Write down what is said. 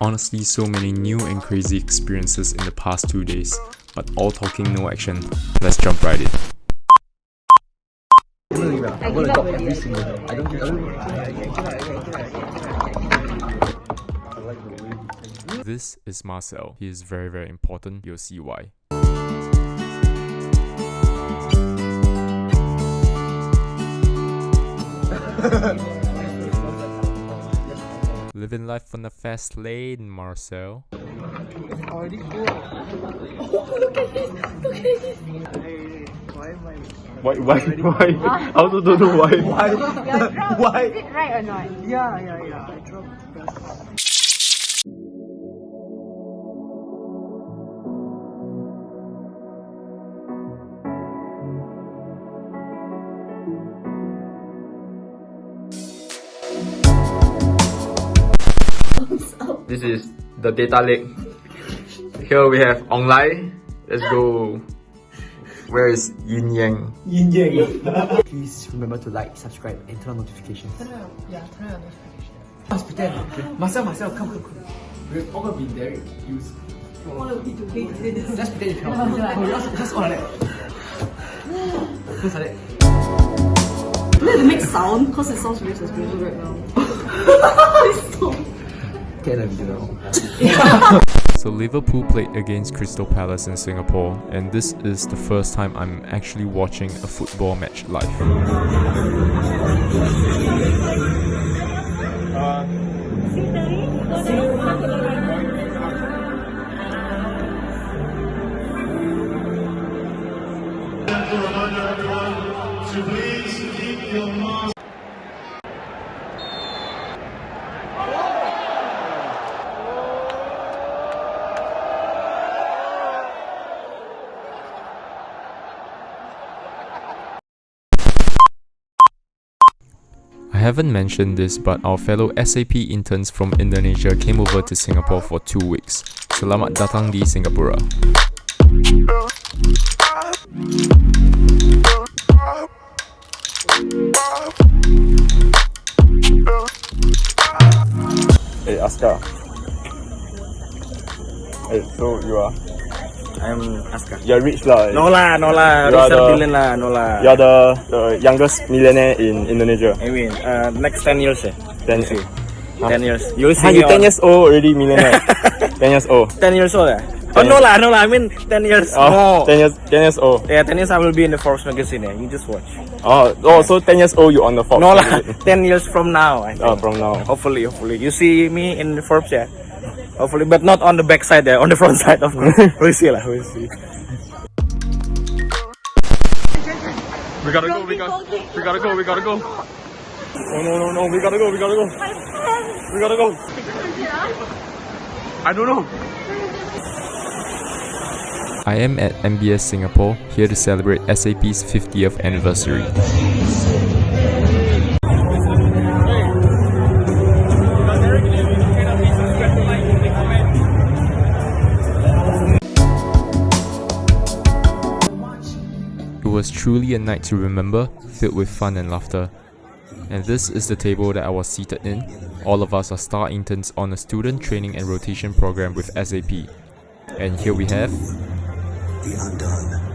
Honestly, so many new and crazy experiences in the past 2 days, but all talking, no action. Let's jump right in. I'm gonna drop every single day. I don't This is Marcel. He is very, very important. You'll see why. Living life on the fast lane, Marcel. It's already full. Look at this! Look at this! Hey, why am I... Why? I also don't know why. Why? Why? Is it right or not? Yeah. I dropped first. This is the data lake. Here we have online. Let's go. Where is Yin Yang? Please remember to like, subscribe, and turn on notifications. Turn on notifications. Let's pretend. Okay. Marcel, come. We're all gonna be very used. What are we doing? Let's pretend you help. Just all like that. Just like that. Let it make sound, because it sounds very suspicious right now. Okay, let me do that. So Liverpool played against Crystal Palace in Singapore, and this is the first time I'm actually watching a football match live. I haven't mentioned this, but our fellow SAP interns from Indonesia came over to Singapore for 2 weeks. Selamat datang di Singapura. Hey, Aska. Hey, so you are? I'm Aska. You're rich lah. No lah. You are Richard billion lah, no lah. You're the youngest millionaire in Indonesia. I mean, next 10 years 10 see. Huh? 10 years. You'll see You me 10 on- years old already millionaire. 10 years old. 10 years old Oh 10 no lah. I mean 10 years Oh, more. 10 years old. Yeah, 10 years I will be in the Forbes magazine. You just watch. So 10 years old you on the Forbes. No lah. 10 years from now. I think. From now. Hopefully. You see me in the Forbes, yeah. Hopefully, but not on the back side there. On the front side, of course. We'll see. We gotta go. No, we gotta go. No, we gotta go. We gotta go. I don't know. I am at MBS Singapore, here to celebrate SAP's 50th anniversary. It was truly a night to remember, filled with fun and laughter. And this is the table that I was seated in. All of us are star interns on a student training and rotation program with SAP. And here we have... The undone.